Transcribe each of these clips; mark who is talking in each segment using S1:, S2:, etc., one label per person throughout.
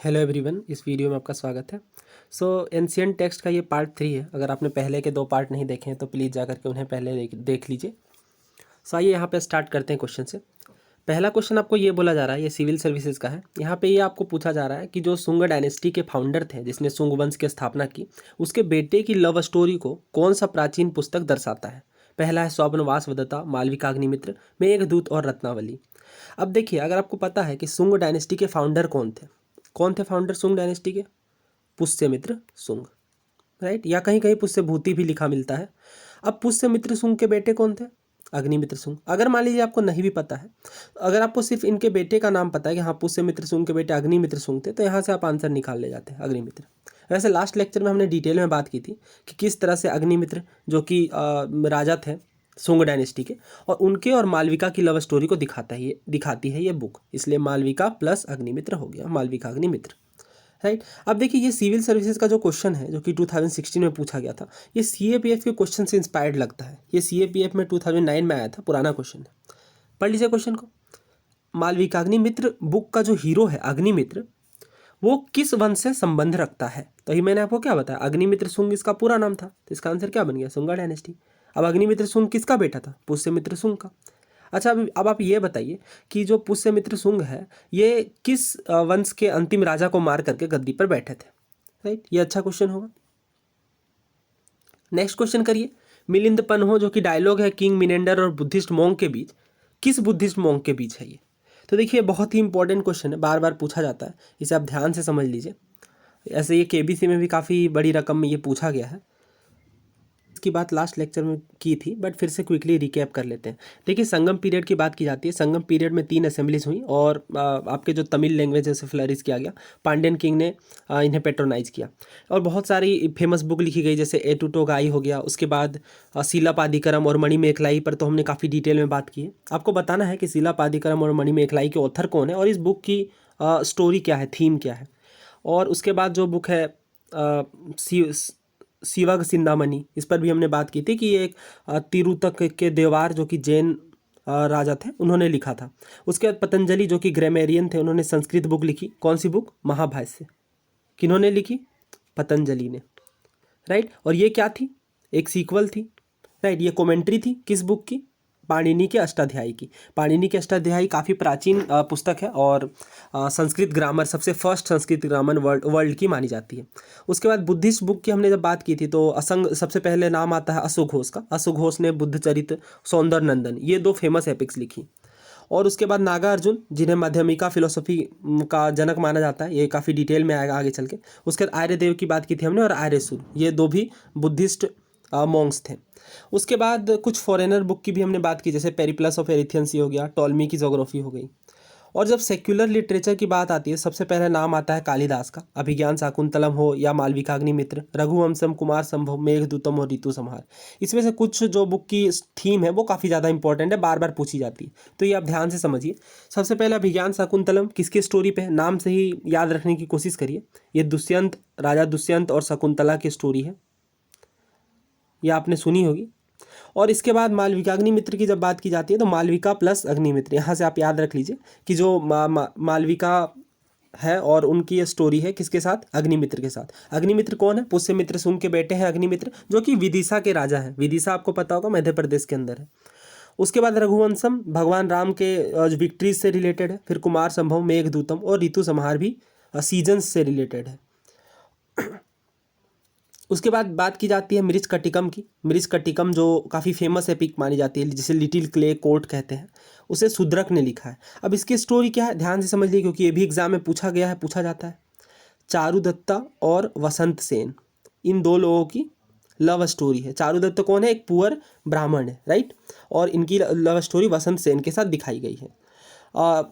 S1: Hello everyone, इस video में आपका स्वागत है। एंशिएंट टेक्स्ट का ये पार्ट 3 है। अगर आपने पहले के 2 पार्ट नहीं देखे हैं तो प्लीज़ जा करके उन्हें पहले देख लीजिए। आइए यहाँ पे स्टार्ट करते हैं क्वेश्चन से। पहला क्वेश्चन आपको ये बोला जा रहा है, ये सिविल सर्विसेज का है। यहाँ पे ये आपको पूछा जा रहा है कि जो शुंग डायनेस्टी के फाउंडर थे, जिसने शुंग वंश की स्थापना की, उसके बेटे की लव स्टोरी को कौन सा प्राचीन पुस्तक दर्शाता है। पहला है स्वप्नवास वदता, मालविकाग्निमित्र, मेघदूत और रत्नावली। अब देखिए, अगर आपको पता है कि शुंग डायनेस्टी के फाउंडर कौन थे फाउंडर शुंग डायनेस्टी के? पुष्यमित्र शुंग, राइट। या कहीं कहीं पुष्यभूति भी लिखा मिलता है। अब पुष्यमित्र शुंग के बेटे कौन थे? अग्निमित्र शुंग। अगर मान लीजिए आपको नहीं भी पता है, अगर आपको सिर्फ इनके बेटे का नाम पता है कि हाँ पुष्यमित्र शुंग के बेटे अग्निमित्र शुंग थे, तो यहाँ से आप आंसर निकाल ले जाते हैं, अग्निमित्र। वैसे लास्ट लेक्चर में हमने डिटेल में बात की थी कि किस तरह से अग्निमित्र, जो कि राजा थे शुंग डायनेस्टी के, और उनके और मालविका की लव स्टोरी को दिखाती है ये बुक। इसलिए मालविका प्लस अग्निमित्र हो गया, मालविका अग्निमित्र, राइट। अब देखिए, ये सिविल सर्विसेज का जो क्वेश्चन है, जो कि 2016 में पूछा गया था, ये सीएपीएफ के क्वेश्चन से इंस्पायर्ड लगता है। ये सीएपीएफ में 2009 में आया था, पुराना क्वेश्चन है। पढ़ लीजिए क्वेश्चन को। मालविकाग्निमित्र बुक का जो हीरो है अग्निमित्र, वो किस वंश से संबंध रखता है? तो ये मैंने आपको क्या बताया, अग्निमित्र शुंग इसका पूरा नाम था, तो इसका आंसर क्या बन गया? शुंगा डायनेस्टी। अब अग्निमित्र शुंग किसका बेटा था? पुष्यमित्र शुंग का। अच्छा, अब आप ये बताइए कि जो पुष्यमित्र शुंग है, ये किस वंश के अंतिम राजा को मार करके गद्दी पर बैठे थे, राइट। ये अच्छा क्वेश्चन होगा। नेक्स्ट क्वेश्चन करिए। मिलिंद पन्हो, जो कि डायलॉग है किंग मिनेंडर और बुद्धिस्ट मोंग के बीच, किस बुद्धिस्ट मोंग के बीच है ये? तो देखिए, बहुत ही इंपॉर्टेंट क्वेश्चन है, बार बार पूछा जाता है, इसे आप ध्यान से समझ लीजिए। ऐसे ये केबीसी में भी काफ़ी बड़ी रकम में ये पूछा गया है। इसकी बात लास्ट लेक्चर में की थी, बट फिर से क्विकली रिकैप कर लेते हैं। देखिए, संगम पीरियड की बात की जाती है। संगम पीरियड में 3 असेंबलीज हुई और आपके जो तमिल लैंग्वेज है उसे फ्लरिश किया गया। पांड्यन किंग ने इन्हें पेट्रोनाइज किया और बहुत सारी फेमस बुक लिखी गई, जैसे एटुटोगाई हो गया। उसके बाद शिलापादिकरम और मणिमेखलाई पर तो हमने काफ़ी डिटेल में बात की है। आपको बताना है कि शिलापादिकरम और मणिमेखलाई के ऑथर कौन है और इस बुक की स्टोरी क्या है, थीम क्या है। और उसके बाद जो बुक है शिवग सिंदामणि, इस पर भी हमने बात की थी कि ये एक तिरुतक के देवार, जो कि जैन राजा थे, उन्होंने लिखा था। उसके बाद पतंजलि, जो कि ग्रामेरियन थे, उन्होंने संस्कृत बुक लिखी। कौन सी बुक? महाभाष्य। किन्होंने लिखी? पतंजलि ने, राइट। और ये क्या थी? एक सीक्वल थी, राइट। ये कमेंट्री थी किस बुक की? पाणिनि के अष्टाध्यायी की। पाणिनि के अष्टाध्यायी काफ़ी प्राचीन पुस्तक है और संस्कृत ग्रामर, सबसे फर्स्ट संस्कृत ग्रामर वर्ल्ड की मानी जाती है। उसके बाद बुद्धिस्ट बुक की हमने जब बात की थी, तो असंग सबसे पहले नाम आता है अशोघोष का। अशोघोष ने बुद्धचरित, सौंदर्य नंदन, ये 2 फेमस एपिक्स लिखी। और उसके बाद नागार्जुन, जिन्हें माध्यमिका फिलोसफी का जनक माना जाता है, ये काफ़ी डिटेल में आएगा आगे चल के। उसके बाद आर्यदेव की बात की थी हमने, और आर्यसुर, ये 2 भी बुद्धिस्ट मॉन्क्स थे। उसके बाद कुछ फॉरेनर बुक की भी हमने बात की, जैसे पेरिप्लस ऑफ एरिथियंस हो गया, टॉलमी की ज्योग्राफी हो गई। और जब सेक्युलर लिटरेचर की बात आती है, सबसे पहले नाम आता है कालिदास का। अभिज्ञान शाकुंतलम हो या मालविकाग्निमित्र, रघुवंशम, कुमार संभव, मेघदूतम और ऋतु संहार। इसमें से कुछ जो बुक की थीम है वो काफ़ी ज़्यादा इंपॉर्टेंट है, बार बार पूछी जाती है, तो ये आप ध्यान से समझिए। सबसे पहले अभिज्ञान शाकुंतलम किसकी स्टोरी पे है? नाम से ही याद रखने की कोशिश करिए। ये दुष्यंत, राजा दुष्यंत और शकुंतला की स्टोरी है, ये आपने सुनी होगी। और इसके बाद मालविकाग्निमित्र की जब बात की जाती है, तो मालविका प्लस अग्निमित्र, यहाँ से आप याद रख लीजिए कि जो मालविका है और उनकी ये स्टोरी है किसके साथ? अग्निमित्र के साथ। अग्निमित्र कौन है? पुष्यमित्र शुंग के बेटे हैं अग्निमित्र, जो कि विदिशा के राजा हैं। विदिशा आपको पता होगा, मध्य प्रदेश के अंदर है। उसके बाद रघुवंशम भगवान राम के विक्ट्रीज से रिलेटेड है। फिर कुमार संभव, मेघदूतम और ऋतु संहार भी सीजन्स से रिलेटेड है। उसके बाद बात की जाती है मृच्छकटिकम की। मृच्छकटिकम जो काफ़ी फेमस एपिक मानी जाती है, जिसे लिटिल क्ले कोर्ट कहते हैं, उसे शूद्रक ने लिखा है। अब इसकी स्टोरी क्या है, ध्यान से समझ लीजिए, क्योंकि ये भी एग्जाम में पूछा गया है, पूछा जाता है। चारुदत्ता और वसंत सेन, इन 2 लोगों की लव स्टोरी है। चारुदत्त कौन है? एक पुअर ब्राह्मण है, राइट। और इनकी लव स्टोरी वसंत सेन के साथ दिखाई गई है।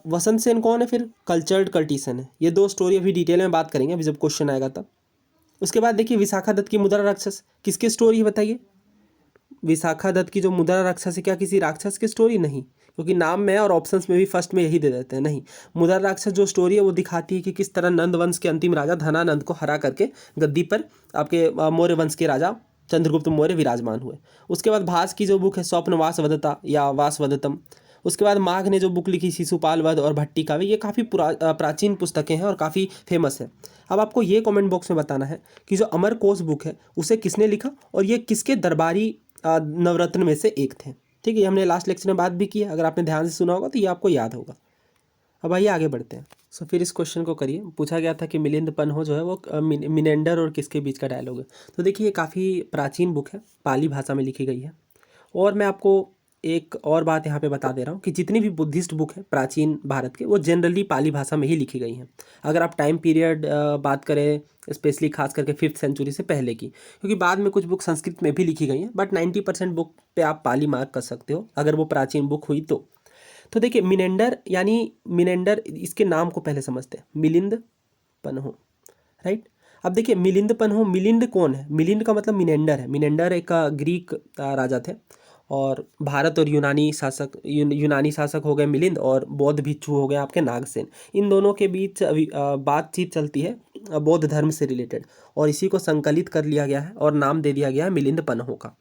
S1: वसंत सेन कौन है? फिर कल्चर्ड कर्टिसन है। ये 2 स्टोरी अभी डिटेल में बात करेंगे, अभी जब क्वेश्चन आएगा तब। उसके बाद देखिए, विशाखा दत्त की मुद्रा राक्षस किसकी स्टोरी है बताइए? विशाखा दत्त की जो मुद्रा राक्षस है, क्या किसी राक्षस की स्टोरी? नहीं, क्योंकि नाम में और ऑप्शंस में भी फर्स्ट में यही दे देते हैं। नहीं, मुद्रा राक्षस जो स्टोरी है वो दिखाती है कि किस तरह नंद वंश के अंतिम राजा धनानंद को हरा करके गद्दी पर आपके मौर्य वंश के राजा चंद्रगुप्त मौर्य विराजमान हुए। उसके बाद भास की जो बुक है स्वप्नवास वदता या वासवदतम, उसके बाद माघ ने जो बुक लिखी शिशुपाल वध और भट्टी काव्य, ये काफ़ी प्राचीन पुस्तकें हैं और काफ़ी फेमस है। अब आपको ये कमेंट बॉक्स में बताना है कि जो अमरकोश बुक है उसे किसने लिखा और ये किसके दरबारी नवरत्न में से एक थे। ठीक है, ये हमने लास्ट लेक्चर में बात भी की है, अगर आपने ध्यान से सुना होगा तो ये आपको याद होगा। अब आइए आगे बढ़ते हैं। सो फिर इस क्वेश्चन को करिए। पूछा गया था कि मिलिंद पन्हो जो है वो मिनेंडर और किसके बीच का डायलॉग है। तो देखिए ये काफ़ी प्राचीन बुक है, पाली भाषा में लिखी गई है। और मैं आपको एक और बात यहाँ पे बता दे रहा हूँ कि जितनी भी बुद्धिस्ट बुक है प्राचीन भारत के, वो जनरली पाली भाषा में ही लिखी गई हैं। अगर आप टाइम पीरियड बात करें, स्पेशली खास करके 5th सेंचुरी से पहले की, क्योंकि बाद में कुछ बुक संस्कृत में भी लिखी गई हैं, बट 90% बुक पे आप पाली मार्क कर सकते हो अगर वो प्राचीन बुक हुई तो देखिए मिनेंडर यानी मिनेंडर, इसके नाम को पहले समझते हैं। मिलिंद पन्हो, राइट। अब देखिए मिलिंद पन्हो, मिलिंद कौन है? मिलिंद का मतलब मिनेंडर है। मिनेंडर एक ग्रीक राजा थे और भारत और यूनानी शासक हो गए मिलिंद, और बौद्ध भिक्षु हो गए आपके नागसेन। इन दोनों के बीच अभी बातचीत चलती है बौद्ध धर्म से रिलेटेड, और इसी को संकलित कर लिया गया है और नाम दे दिया गया है मिलिंद पन्हो का।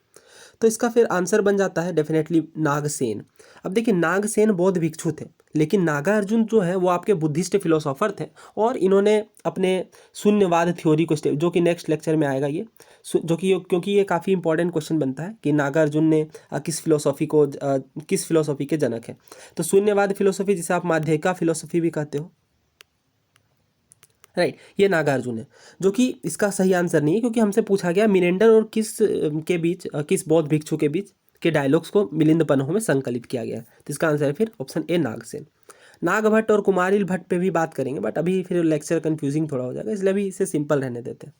S1: तो इसका फिर आंसर बन जाता है डेफिनेटली नागसेन। अब देखिए नागसेन बौद्ध भिक्षु थे, लेकिन नागार्जुन जो है वो आपके बुद्धिस्ट फिलोसोफर थे, और इन्होंने अपने शून्यवाद थ्योरी को जो कि नेक्स्ट लेक्चर में आएगा ये, जो कि क्योंकि ये काफ़ी इंपॉर्टेंट क्वेश्चन बनता है कि नागार्जुन ने किस फिलोसॉफी के जनक है। तो शून्यवाद फिलोसॉफी, जिसे आप माध्यिका फिलोसॉफी भी कहते हो, राइट, ये नागार्जुन है, जो कि इसका सही आंसर नहीं है, क्योंकि हमसे पूछा गया मिनेंडर और किस बौद्ध भिक्षु के बीच के डायलॉग्स को मिलिंद पन्हो में संकलित किया गया है। तो इसका आंसर है फिर ऑप्शन ए, नागसेन। नागभट्ट और कुमारिल भट्ट पे भी बात करेंगे, बट अभी फिर लेक्चर कंफ्यूजिंग थोड़ा हो जाएगा, इसलिए अभी इसे सिंपल रहने देते हैं।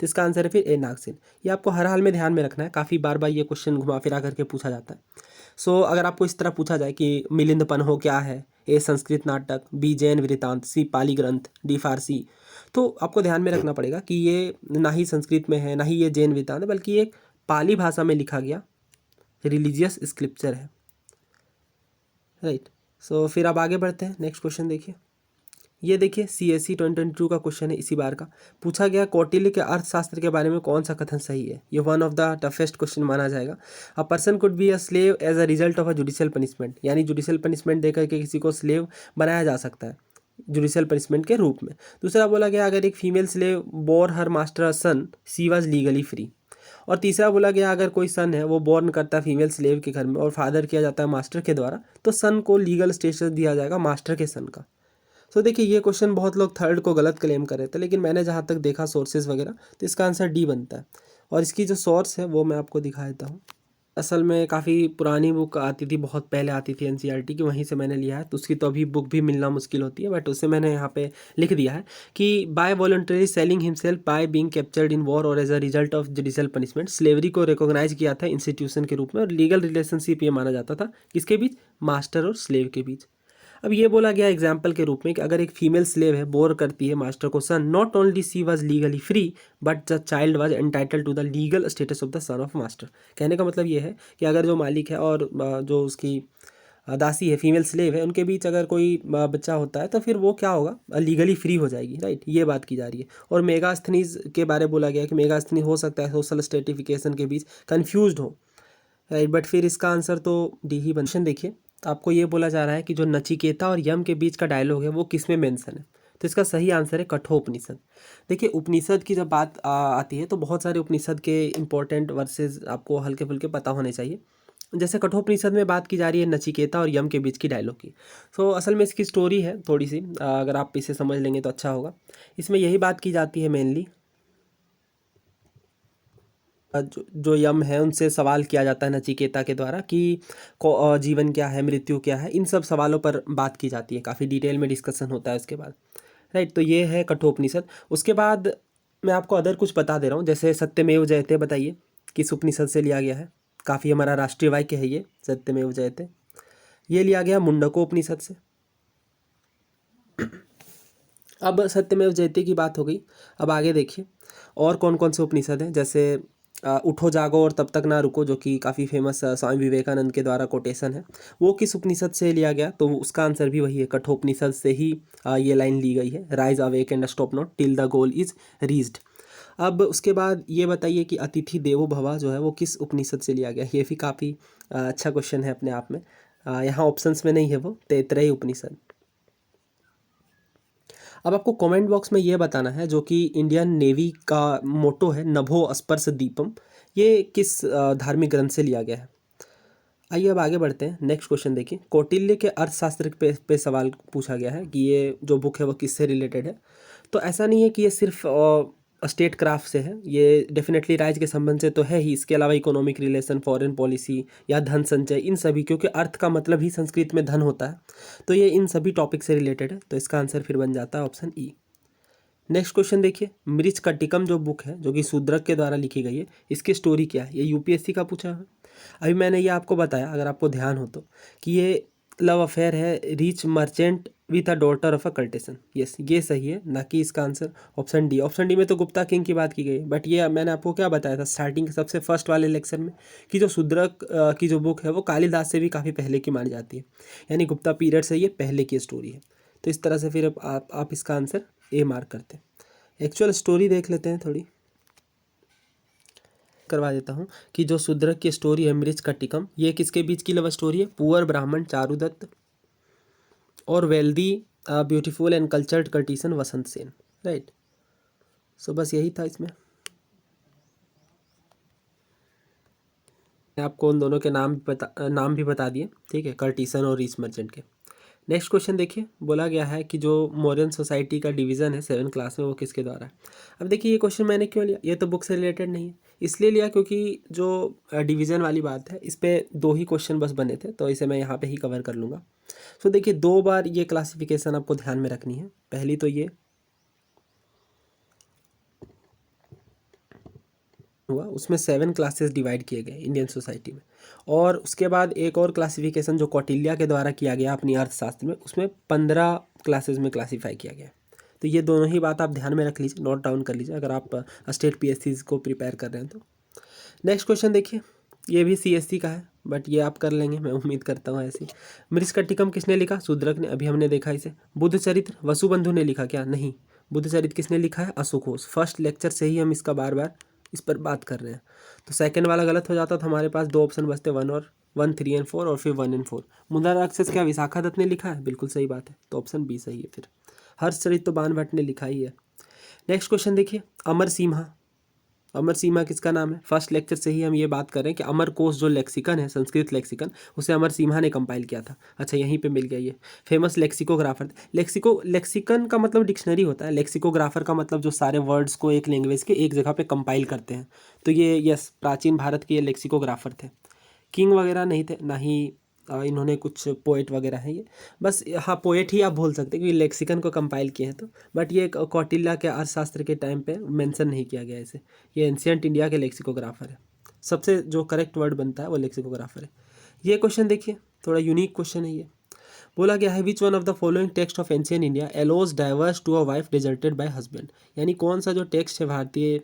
S1: तो इसका आंसर है फिर ए, नागसेन। ये आपको हर हाल में ध्यान में रखना है, काफ़ी बार बार ये क्वेश्चन घुमा फिरा करके पूछा जाता है। सो अगर आपको इस तरह पूछा जाए कि मिलिंद पन्हो क्या है, ए संस्कृत नाटक, बी जैन वृत्तांत, सी पाली ग्रंथ, डी फारसी, तो आपको ध्यान में रखना पड़ेगा कि ये ना ही संस्कृत में है, ना ही ये जैन वृत्तांत है, बल्कि ये एक पाली भाषा में लिखा गया रिलीजियस स्क्रिप्चर है, राइट। सो फिर अब आगे बढ़ते हैं। नेक्स्ट क्वेश्चन देखिए, ये देखिए CSE 2022 का क्वेश्चन है इसी बार का। पूछा गया कौटिल्य के अर्थशास्त्र के बारे में कौन सा कथन सही है। ये one of the toughest question माना जाएगा। A person could be a slave as a result of a judicial punishment, यानी जुडिशियल पनिशमेंट देकर के किसी को स्लेव बनाया जा सकता है जुडिशियल पनिशमेंट के रूप में। दूसरा बोला गया अगर एक female slave bore her master a son, she was legally free. और तीसरा बोला गया अगर कोई सन है वो बॉर्न करता है फीमेल स्लेव के घर में और फादर किया जाता है मास्टर के द्वारा, तो सन को लीगल स्टेटस दिया जाएगा मास्टर के सन का। तो देखिए ये क्वेश्चन बहुत लोग थर्ड को गलत क्लेम कर रहे थे, लेकिन मैंने जहाँ तक देखा सोर्सेज वगैरह, तो इसका आंसर डी बनता है। और इसकी जो सोर्स है वो मैं आपको दिखा देता हूँ। असल में काफ़ी पुरानी बुक आती थी, बहुत पहले आती थी NCERT की, वहीं से मैंने लिया है। तो उसकी तो अभी बुक भी मिलना मुश्किल होती है, बट उसे मैंने यहाँ पे लिख दिया है कि by voluntary selling himself by being captured in war और as a result of judicial punishment, slavery को रिकॉग्नाइज किया था इंस्टीट्यूशन के रूप में, और लीगल रिलेशनशिप ये माना जाता था किसके बीच, मास्टर और स्लेव के बीच। अब ये बोला गया एग्जाम्पल के रूप में कि अगर एक फीमेल स्लेव है, बोर करती है मास्टर को son, not only she was legally free but the child was entitle to the legal status of the son of master. कहने का मतलब ये है कि अगर जो मालिक है और जो उसकी दासी है, फीमेल स्लेव है, उनके बीच अगर कोई बच्चा होता है तो फिर वो क्या होगा, लीगली फ्री हो जाएगी, राइट। ये बात की जा रही है। और मेगास्थनीज के बारे में बोला गया कि मेगास्थनी हो सकता है सोशल स्ट्रेटिफिकेशन के बीच कन्फ्यूज हो, राइट। बट फिर इसका आंसर तो डी ही बन। देखिए तो आपको ये बोला जा रहा है कि जो नचिकेता और यम के बीच का डायलॉग है वो किस में मेंशन है। तो इसका सही आंसर है कठोपनिषद। देखिए उपनिषद की जब बात आती है तो बहुत सारे उपनिषद के इंपॉर्टेंट वर्सेस आपको हल्के फुल्के पता होने चाहिए। जैसे कठोपनिषद में बात की जा रही है नचिकेता और यम के बीच की डायलॉग की। तो असल में इसकी स्टोरी है थोड़ी सी, अगर आप इसे समझ लेंगे तो अच्छा होगा। इसमें यही बात की जाती है मेनली, जो यम है उनसे सवाल किया जाता है नचिकेता के द्वारा कि जीवन क्या है, मृत्यु क्या है, इन सब सवालों पर बात की जाती है, काफ़ी डिटेल में डिस्कशन होता है उसके बाद, राइट। तो ये है कठोपनिषद। उसके बाद मैं आपको अदर कुछ बता दे रहा हूँ, जैसे सत्यमेव जयते, बताइए किस उपनिषद से लिया गया है। काफ़ी हमारा राष्ट्रीय वाक्य है ये सत्यमेव जयते। ये लिया गया मुंडकोपनिषद से। अब सत्यमेव जयते की बात हो गई, अब आगे देखिए और कौन कौन से उपनिषद हैं। जैसे उठो जागो और तब तक ना रुको, जो कि काफ़ी फेमस स्वामी विवेकानंद के द्वारा कोटेशन है, वो किस उपनिषद से लिया गया। तो उसका आंसर भी वही है, कठोपनिषद से ही ये लाइन ली गई है, rise awake and stop not till the goal is reached. अब उसके बाद ये बताइए कि अतिथि देवो भव जो है वो किस उपनिषद से लिया गया। ये भी काफ़ी अच्छा क्वेश्चन है अपने आप में। यहाँ ऑप्शंस में नहीं है वो, तैतरेय उपनिषद। अब आपको कमेंट बॉक्स में ये बताना है, जो कि इंडियन नेवी का मोटो है नभो स्पर्श दीपम, ये किस धार्मिक ग्रंथ से लिया गया है। आइए अब आगे बढ़ते हैं। नेक्स्ट क्वेश्चन देखिए, कौटिल्य के अर्थशास्त्र पे सवाल पूछा गया है कि ये जो बुक है वो किससे रिलेटेड है। तो ऐसा नहीं है कि ये सिर्फ स्टेट क्राफ्ट से है, ये डेफिनेटली राज्य के संबंध से तो है ही, इसके अलावा इकोनॉमिक रिलेशन, फॉरेन पॉलिसी या धन संचय, इन सभी, क्योंकि अर्थ का मतलब ही संस्कृत में धन होता है, तो ये इन सभी टॉपिक से रिलेटेड है। तो इसका आंसर फिर बन जाता है ऑप्शन ई। नेक्स्ट क्वेश्चन देखिए, मृच्छकटिकम जो बुक है जो कि शूद्रक के द्वारा लिखी गई है, इसकी स्टोरी क्या है, ये यूपीएससी का पूछा है। अभी मैंने ये आपको बताया, अगर आपको ध्यान हो तो, कि ये लव अफेयर है rich merchant with a daughter of a courtesan. Yes, ये सही है, ना कि इसका answer option D. Option D में तो गुप्ता किंग की बात की गई है, बट ये मैंने आपको क्या बताया था स्टार्टिंग के सबसे फर्स्ट वाले लेक्चर में, कि जो शूद्रक की जो बुक है वो कालिदास से भी काफ़ी पहले की मानी जाती है, यानी गुप्ता पीरियड से ये पहले की स्टोरी है। तो इस तरह से फिर आप इसका आंसर ए मार्क करते हैं। एक्चुअल स्टोरी देख लेते हैं, थोड़ी करवा देता हूँ, कि जो शूद्रक की स्टोरी है मृच्छकटिकम, ये किसके बीच की लव स्टोरी है, पुअर ब्राह्मण चारुदत्त और wealthy beautiful and cultured courtesan Vasant Sen, right. So बस यही था इसमें। आपको उन दोनों के नाम भी बता दिए, ठीक है, कर्टिसन और रिच मर्चेंट के। नेक्स्ट क्वेश्चन देखिए, बोला गया है कि जो मॉडर्न सोसाइटी का डिवीज़न है 7th क्लास में वो किसके द्वारा है। अब देखिए ये क्वेश्चन मैंने क्यों लिया, ये तो बुक से रिलेटेड नहीं है, इसलिए लिया क्योंकि जो डिवीज़न वाली बात है इस पर 2 ही क्वेश्चन बस बने थे, तो इसे मैं यहाँ पे ही कवर कर लूँगा। सो देखिए 2 बार ये क्लासिफिकेशन आपको ध्यान में रखनी है। पहली तो ये हुआ, उसमें 7 क्लासेस डिवाइड किए गए इंडियन सोसाइटी में, और उसके बाद एक और क्लासिफिकेशन जो कौटिल्य के द्वारा किया गया अपनी अर्थशास्त्र में, उसमें 15 क्लासेस में क्लासीफाई किया गया। तो ये दोनों ही बात आप ध्यान में रख लीजिए, नोट डाउन कर लीजिए अगर आप स्टेट पीएससी को प्रिपेयर कर रहे हैं तो। नेक्स्ट क्वेश्चन देखिए, ये भी सीएससी का है, बट ये आप कर लेंगे मैं उम्मीद करता हूँ ऐसी। मृच्छकटिकम किसने लिखा, शूद्रक ने, अभी हमने देखा इसे। बुद्ध चरित्र वसुबंधु ने लिखा क्या, नहीं। बुद्ध चरित्र किसने लिखा है, अशोक घोष। फर्स्ट लेक्चर से ही हम इसका बार बार इस पर बात कर रहे हैं, तो सेकंड वाला गलत हो जाता, तो हमारे पास 2 ऑप्शन बचते, 1, 3 और 4, और फिर 1 और 4। मुद्रा राक्षस क्या विशाखा दत्त ने लिखा है, बिल्कुल सही बात है, तो ऑप्शन बी सही है। फिर हर्षचरित तो बाण भट्ट ने लिखा ही है। नेक्स्ट क्वेश्चन देखिए, अमर सीमा, अमर सीमा किसका नाम है। फर्स्ट लेक्चर से ही हम ये बात कर रहे हैं कि अमर कोश जो लेक्सिकन है, संस्कृत लेक्सिकन, उसे अमर सिम्हा ने कंपाइल किया था। अच्छा, यहीं पे मिल गया ये फेमस लेक्सिकोग्राफर। लेक्सिकन का मतलब डिक्शनरी होता है, लेक्सिकोग्राफर का मतलब जो सारे वर्ड्स को एक लैंग्वेज के एक जगह पे कंपाइल करते हैं। तो ये यस, प्राचीन भारत के ये लेक्सिकोग्राफर थे। किंग वगैरह नहीं थे, ना ही इन्होंने कुछ पोएट वगैरह हैं ये, बस हाँ पोएट ही आप बोल सकते हैं क्योंकि लेक्सिकन को कंपाइल किए हैं तो। बट ये कौटिल्य के अर्थशास्त्र के टाइम पे मेंशन नहीं किया गया इसे, ये एंशियंट इंडिया के लेक्सिकोग्राफर है। सबसे जो करेक्ट वर्ड बनता है वो लेक्सिकोग्राफर है। ये क्वेश्चन देखिए, थोड़ा यूनिक क्वेश्चन है ये। बोला गया है which one of the following text of ancient India allows divorce to a wife deserted by husband, यानी कौन सा जो टेक्स्ट है भारतीय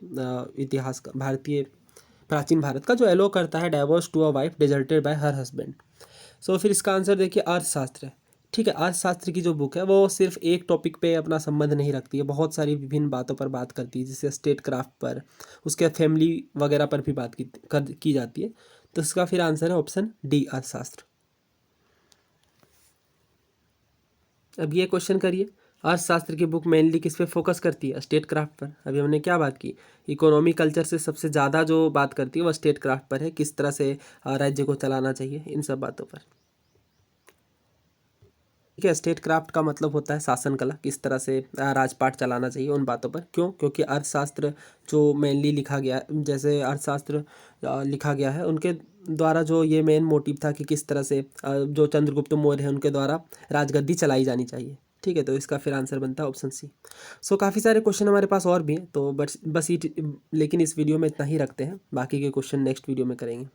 S1: इतिहास का, भारतीय प्राचीन भारत का, जो एलो करता है divorce to a wife deserted by her husband. So फिर इसका आंसर देखिए अर्थशास्त्र है, ठीक है। अर्थशास्त्र की जो बुक है वो सिर्फ एक टॉपिक पे अपना संबंध नहीं रखती है, बहुत सारी विभिन्न बातों पर बात करती है, जैसे स्टेट क्राफ्ट पर, उसके फैमिली वगैरह पर भी बात की जाती है। तो इसका फिर आंसर है ऑप्शन डी, अर्थशास्त्र। अब ये क्वेश्चन करिए, अर्थशास्त्र की बुक मेनली किस पे फोकस करती है, स्टेट क्राफ्ट पर। अभी हमने क्या बात की, इकोनॉमी कल्चर से सबसे ज़्यादा जो बात करती है वो स्टेट क्राफ्ट पर है, किस तरह से राज्य को चलाना चाहिए, इन सब बातों पर, ठीक है। स्टेट क्राफ्ट का मतलब होता है शासन कला, किस तरह से राजपाट चलाना चाहिए, उन बातों पर। क्यों, क्योंकि अर्थशास्त्र जो मेनली लिखा गया, जैसे अर्थशास्त्र लिखा गया है उनके द्वारा जो ये मेन मोटिव था कि किस तरह से जो चंद्रगुप्त मौर्य है उनके द्वारा राजगद्दी चलाई जानी चाहिए, ठीक है। तो इसका फिर आंसर बनता है ऑप्शन सी। सो काफ़ी सारे क्वेश्चन हमारे पास और भी हैं, तो बस लेकिन इस वीडियो में इतना ही रखते हैं, बाकी के क्वेश्चन नेक्स्ट वीडियो में करेंगे।